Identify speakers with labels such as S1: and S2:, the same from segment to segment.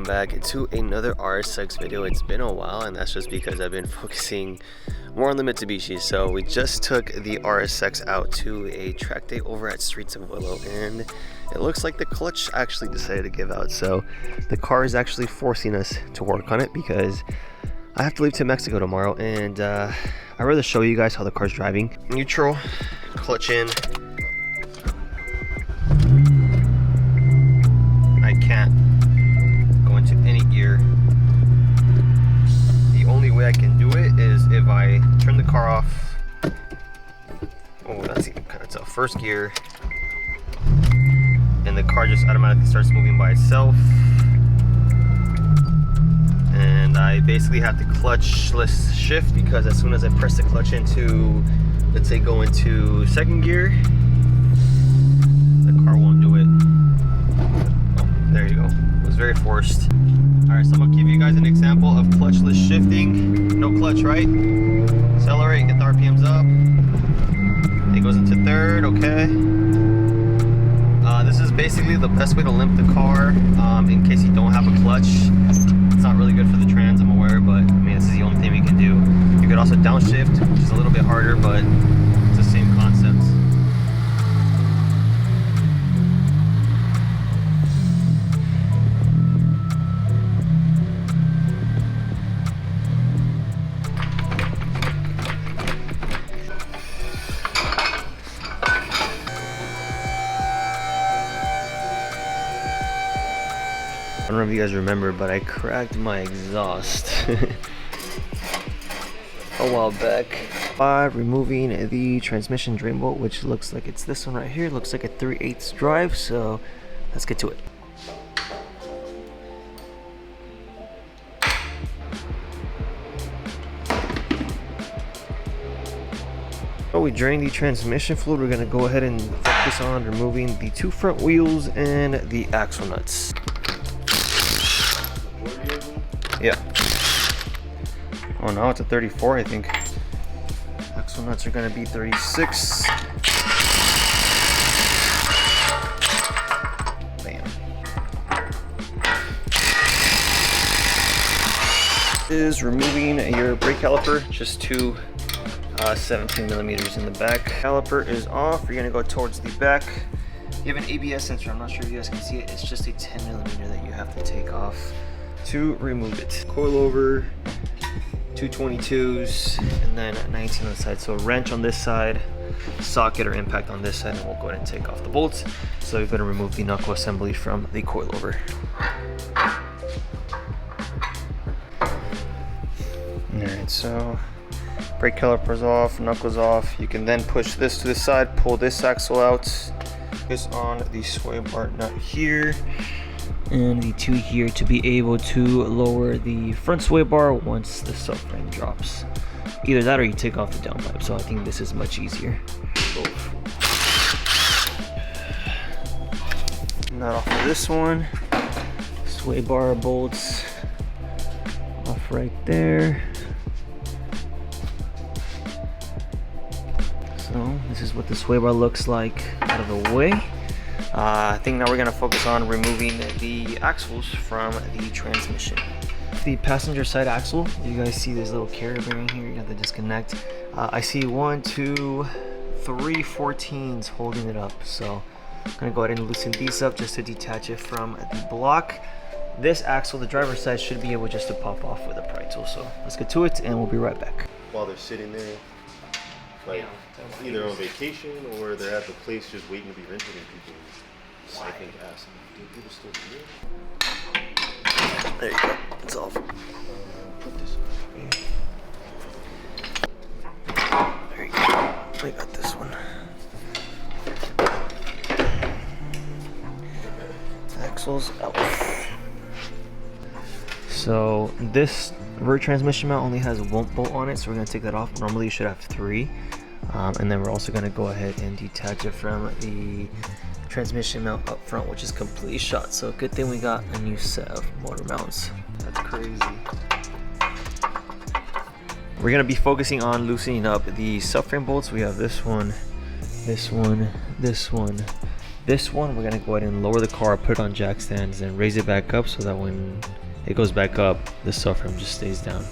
S1: welcome back to another Rsx video. It's been a while, and that's just because I've been focusing more on the Mitsubishi. So we just took the Rsx out to a track day over at Streets of Willow, and it looks like the clutch actually decided to give out. So the car is actually forcing us to work on it because I have to leave to Mexico tomorrow, and I'd rather show you guys how the car's driving. Neutral, clutch in. I can't go into any gear. The only way I can do it is if I turn the car off. Oh, that's even kind of tough. First gear, and the car just automatically starts moving by itself. And I basically have to clutchless shift because as soon as I press the clutch into, let's say, go into second gear, the car won't do it. There you go. It was very forced. Alright, so I'm gonna give you guys an example of clutchless shifting. No clutch, right? Accelerate, get the RPMs up. It goes into third, okay. This is basically the best way to limp the car in case you don't have a clutch. It's not really good for the trans, I'm aware, but I mean, this is the only thing we can do. You could also downshift, which is a little bit harder, but it's the same concept. I don't know if you guys remember, but I cracked my exhaust a while back by removing the transmission drain bolt, which looks like it's this one right here. It looks like a 3/8 drive, so let's get to it. So we drained the transmission fluid. We're gonna go ahead and focus on removing the two front wheels and the axle nuts. Yeah. Oh, now it's a 34, I think. Axle nuts are gonna be 36. Bam. Is removing your brake caliper, just two 17 millimeters in the back. Caliper is off. You're gonna go towards the back. You have an ABS sensor. I'm not sure if you guys can see it. It's just a 10 millimeter that you have to take off to remove it. Coilover, 222s, and then 19 on the side. So wrench on this side, socket or impact on this side, and we'll go ahead and take off the bolts. So you're gonna remove the knuckle assembly from the coilover. Alright, so brake calipers off, knuckles off. You can then push this to the side, pull this axle out, focus on the sway bar nut here and the two here to be able to lower the front sway bar once the subframe drops. Either that or you take off the downpipe, so I think this is much easier. Nut off of this one. Sway bar bolts off right there. So this is what the sway bar looks like out of the way. I think now we're going to focus on removing the axles from the transmission. The passenger side axle, you guys see this little carrier bearing here, you have to disconnect. I see 1, 2, 3 14s holding it up, so I'm going to go ahead and loosen these up just to detach it from the block. This axle, the driver's side, should be able just to pop off with a pry tool, so let's get to it and we'll be right back.
S2: While they're sitting there, like either on vacation or they're at the place just waiting to be rented, and people, I think, ask, do people still do it?
S1: There you go, it's off.
S2: Put this
S1: There you go, I got this one. Axles out. So this rear transmission mount only has one bolt on it, so we're going to take that off. Normally you should have 3. And then we're also going to go ahead and detach it from the transmission mount up front, which is completely shot. So good thing we got a new set of motor mounts. That's crazy. We're going to be focusing on loosening up the subframe bolts. We have this one, this one, this one, This one, we're gonna go ahead and lower the car, put it on jack stands, and raise it back up so that when it goes back up, the subframe just stays down.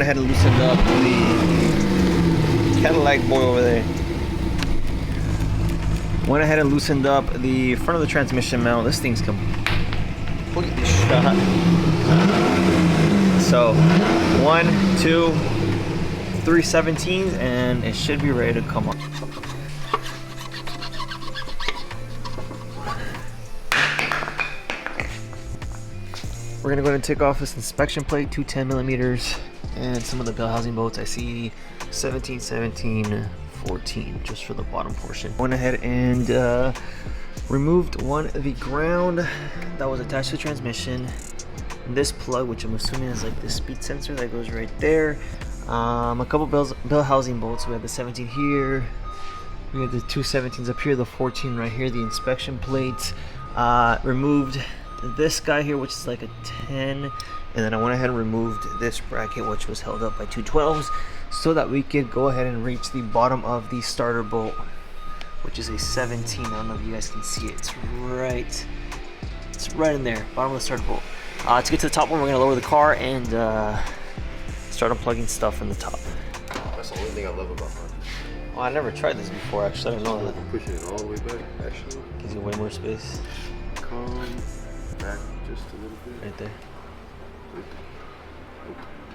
S1: I had to loosen up the Cadillac boy over there. Went ahead and loosened up the front of the transmission mount. This thing's completely shot. So 1, 2, 3 17s, and it should be ready to come up. We're gonna go ahead and take off this inspection plate, 210 millimeters. And some of the bell housing bolts, I see 17, 17, 14, just for the bottom portion. Went ahead and removed one of the ground that was attached to the transmission. This plug, which I'm assuming is like the speed sensor that goes right there. A couple bell housing bolts. We have the 17 here. We have the two 17s up here, the 14 right here, the inspection plate. Removed this guy here, which is like a 10. And then I went ahead and removed this bracket, which was held up by two 12s, so that we could go ahead and reach the bottom of the starter bolt, which is a 17. I don't know if you guys can see it. It's right in there, bottom of the starter bolt. To get to the top one, we're gonna lower the car and start unplugging stuff from the top.
S2: That's the only thing I love about Honda.
S1: Oh, I never tried this before, actually. I didn't know that.
S2: Pushing it all the way back, actually.
S1: Gives you way more space.
S2: Come back just a little bit.
S1: Right there.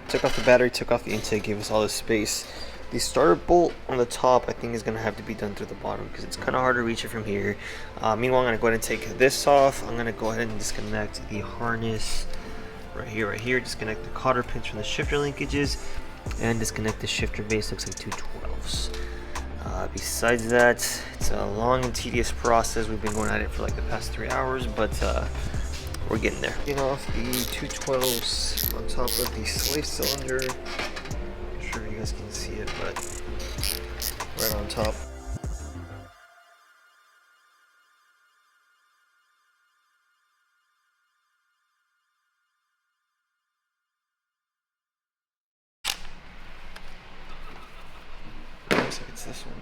S1: Took off the battery, took off the intake, gave us all this space. The starter bolt on the top, I think, is going to have to be done through the bottom because it's kind of hard to reach it from here. Meanwhile, I'm going to go ahead and take this off. I'm going to go ahead and disconnect the harness right here. Disconnect the cotter pins from the shifter linkages and disconnect the shifter base. Looks like two 12s. Besides that, it's a long and tedious process. We've been going at it for like the past 3 hours, but we're getting there. Getting off the 212s on top of the slave cylinder. I'm sure you guys can see it, but right on top. Looks like it's this one.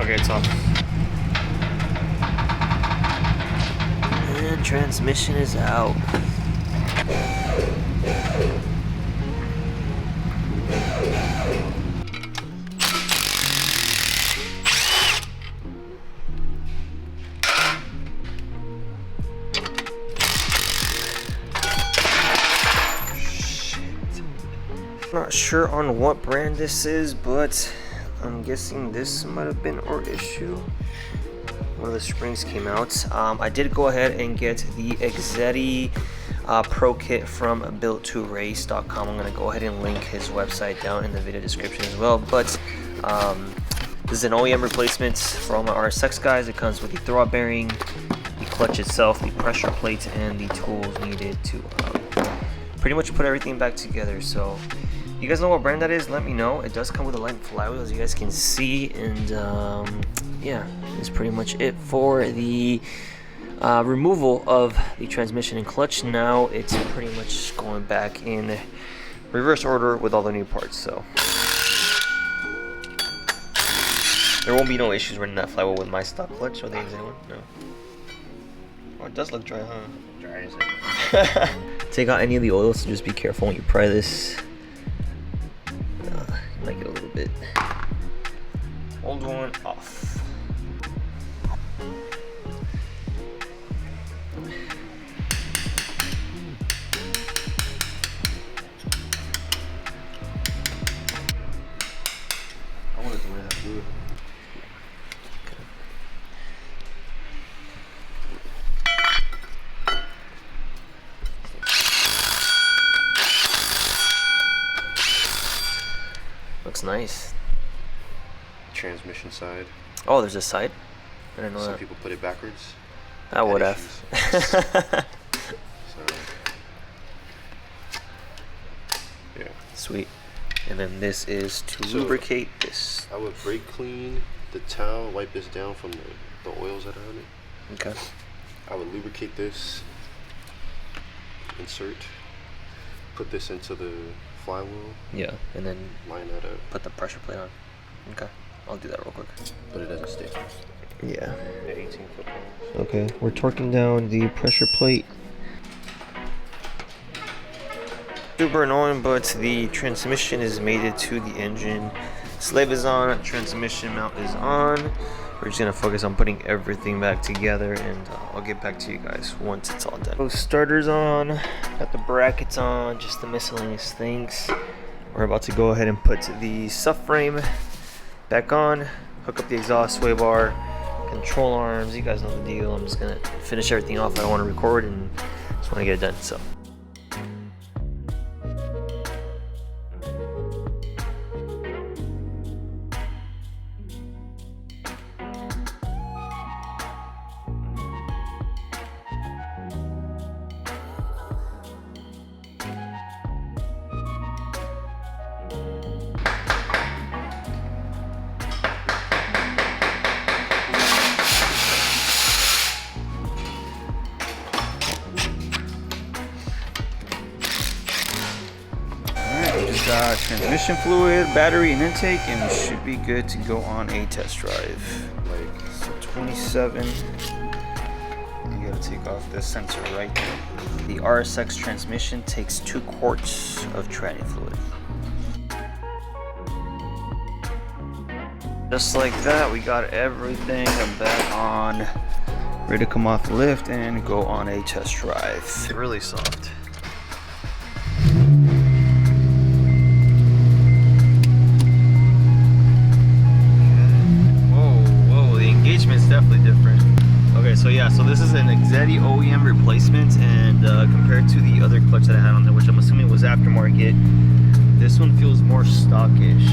S1: Okay, it's off. And transmission is out. Not sure on what brand this is, but I'm guessing this might have been our issue. One of the springs came out. I did go ahead and get the Exetti Pro Kit from built2race.com. I'm going to go ahead and link his website down in the video description as well. But this is an OEM replacement for all my Rsx guys. It comes with the throwout bearing, the clutch itself, the pressure plates, and the tools needed to pretty much put everything back together. So you guys know what brand that is? Let me know. It does come with a light flywheel, as you guys can see, and yeah, that's pretty much it for the Removal of the transmission and clutch. Now it's pretty much going back in reverse order with all the new parts, so there won't be no issues running that flywheel with my stock clutch. Or the exact one? No. Oh, it does look dry, huh? Dry as it. Take out any of the oils, so just be careful when you pry this. You might get a little bit. Old one off.
S2: I wanted to wear that blue.
S1: Looks nice.
S2: Transmission side.
S1: Oh, there's a side? I didn't know
S2: Some
S1: that.
S2: people put it backwards.
S1: I would
S2: Had
S1: have.
S2: So, yeah.
S1: Sweet. And then this is to lubricate this.
S2: I would brake clean the towel, wipe this down from the oils that are on it.
S1: Okay.
S2: I would lubricate this, insert, put this into the flywheel,
S1: Yeah, and then
S2: line that up,
S1: put the pressure plate on. Okay. I'll do that real quick.
S2: but it doesn't stick.
S1: Yeah.
S2: The 18-foot pounds.
S1: Okay, we're torquing down the pressure plate. Super annoying, but the transmission is mated to the engine. Slave is on, transmission mount is on. We're just gonna focus on putting everything back together, and I'll get back to you guys once it's all done. So starter's on, got the brackets on, just the miscellaneous things. We're about to go ahead and put the subframe back on, hook up the exhaust, sway bar, control arms. You guys know the deal. I'm just gonna finish everything off. I don't want to record and just want to get it done. So.
S3: Transmission fluid, battery, and intake, and we should be good to go on a test drive. So 27. You gotta take off this sensor right there. The Rsx transmission takes 2 quarts of tranny fluid. Just like that, we got everything back on, ready to come off the lift and go on a test drive.
S1: It's really soft. Engagement's definitely different. Okay, so yeah, so this is an Exetti OEM replacement, and compared to the other clutch that I had on there, which I'm assuming was aftermarket, this one feels more stockish.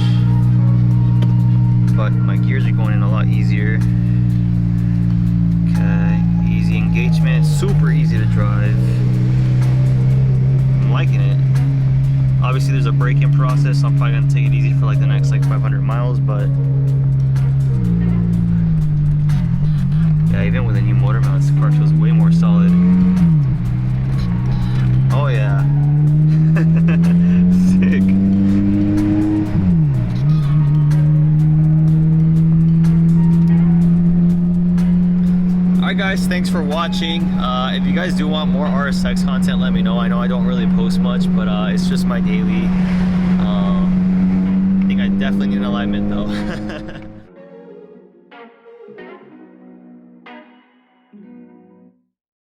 S1: But my gears are going in a lot easier. Okay, easy engagement, super easy to drive. I'm liking it. Obviously there's a braking process, so I'm probably gonna take it easy for like the next 500 miles, but yeah, even with a new motor mount, the car feels way more solid. Oh yeah. Sick. Alright guys, thanks for watching. If you guys do want more RSX content, let me know. I know I don't really post much, but it's just my daily. I think I definitely need an alignment though.